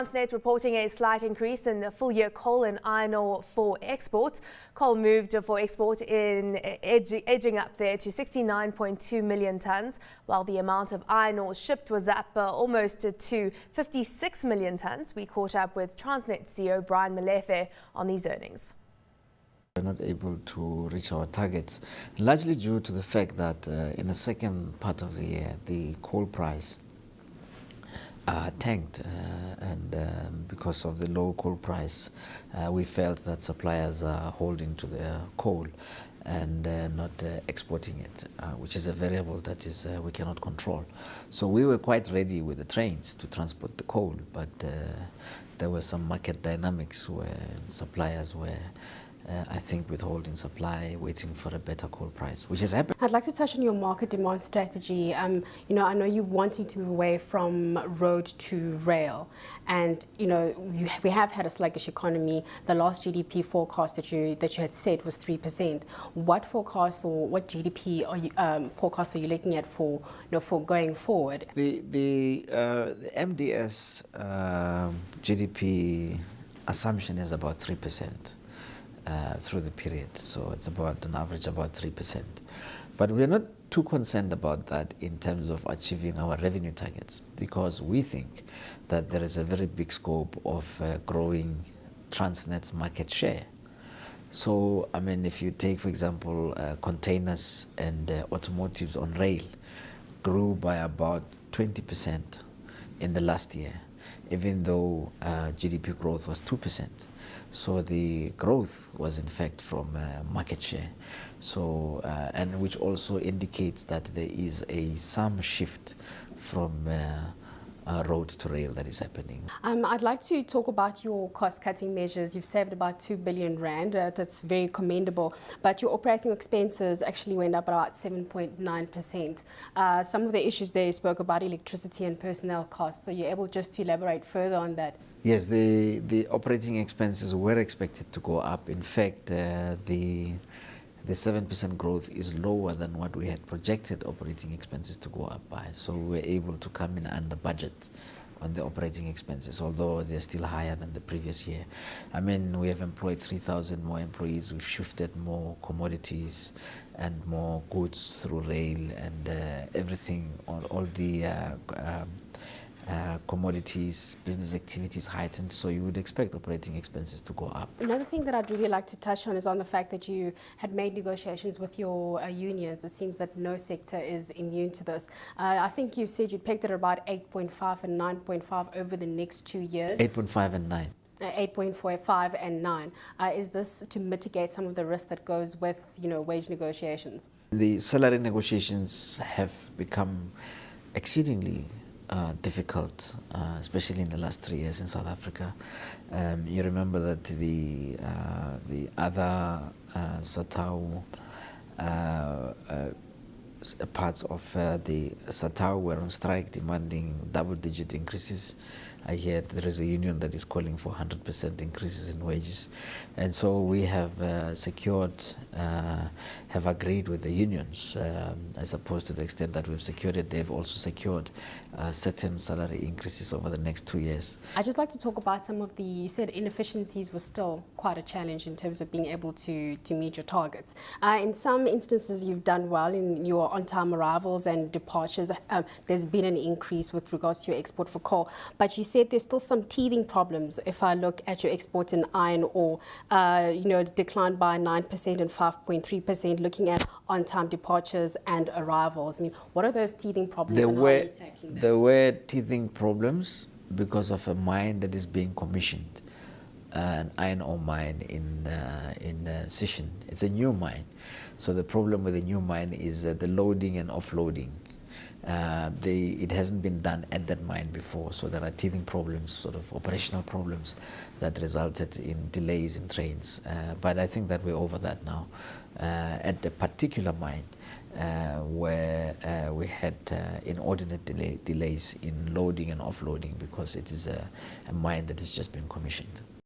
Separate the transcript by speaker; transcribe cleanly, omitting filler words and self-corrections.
Speaker 1: Transnet reporting a slight increase in the full-year coal and iron ore for exports. Coal moved for export edging up there to 69.2 million tonnes, while the amount of iron ore shipped was up almost to 56 million tonnes. We caught up with Transnet CEO Brian Molefe on these earnings.
Speaker 2: We're not able to reach our targets, largely due to the fact that in the second part of the year, the coal price tanked, and because of the low coal price, we felt that suppliers are holding to their coal and not exporting it, which is a variable that is we cannot control. So we were quite ready with the trains to transport the coal, but there were some market dynamics where suppliers were I think withholding supply, waiting for a better coal price, which has happened.
Speaker 3: I'd like to touch on your market demand strategy. I know you're wanting to move away from road to rail, and we have had a sluggish economy. The last GDP forecast that you had said was 3%. What forecast or what GDP forecast are you looking at for going forward?
Speaker 2: The MDS GDP assumption is about 3%. Through the period, so it's about an average about 3%. But we're not too concerned about that in terms of achieving our revenue targets, because we think that there is a very big scope of growing Transnet's market share. So, I mean, if you take, for example, containers and automotives on rail grew by about 20% in the last year, even though GDP growth was 2%. So the growth was in fact from market share. So and which also indicates that there is some shift from road to rail that is happening.
Speaker 3: I'd like to talk about your cost-cutting measures. You've saved about 2 billion rand. That's very commendable. But your operating expenses actually went up about 7.9%. Some of the issues there you spoke about, electricity and personnel costs. Are you able just to elaborate further on that?
Speaker 2: Yes, the operating expenses were expected to go up. In fact, the 7% growth is lower than what we had projected operating expenses to go up by. So we were able to come in under budget on the operating expenses, although they're still higher than the previous year. I mean, we have employed 3,000 more employees. We've shifted more commodities and more goods through rail, and everything, all the commodities, business activities heightened, so you would expect operating expenses to go up.
Speaker 3: Another thing that I'd really like to touch on is on the fact that you had made negotiations with your unions. It seems that no sector is immune to this. I think you said you'd pegged at about 8.5 and 9.5 over the next 2 years.
Speaker 2: 8.5 and 9.
Speaker 3: 8.45 and 9. Is this to mitigate some of the risk that goes with wage negotiations? The
Speaker 2: salary negotiations have become exceedingly difficult, especially in the last 3 years in South Africa. You remember that the other SATAU parts of the SATAU were on strike demanding double-digit increases. I hear there is a union that is calling for 100% increases in wages. And so we have have agreed with the unions, I suppose to the extent that we've secured it, they've also secured certain salary increases over the next 2 years.
Speaker 3: I'd just like to talk about some of you said inefficiencies was still quite a challenge in terms of being able to meet your targets. In some instances you've done well in your on-time arrivals and departures. There's been an increase with regards to your export for coal, but you said there's still some teething problems. If I look at your exports in iron ore, it's declined by 9% and 5.3%, looking at on-time departures and arrivals. I mean, what are those teething problems and how are you tackling that?
Speaker 2: There were teething problems because of a mine that is being commissioned, an iron ore mine in Sishen. It's a new mine. So the problem with the new mine is the loading and offloading. It hasn't been done at that mine before, so there are teething problems, sort of operational problems that resulted in delays in trains. But I think that we're over that now. At the particular mine where we had inordinate delays in loading and offloading because it is a mine that has just been commissioned.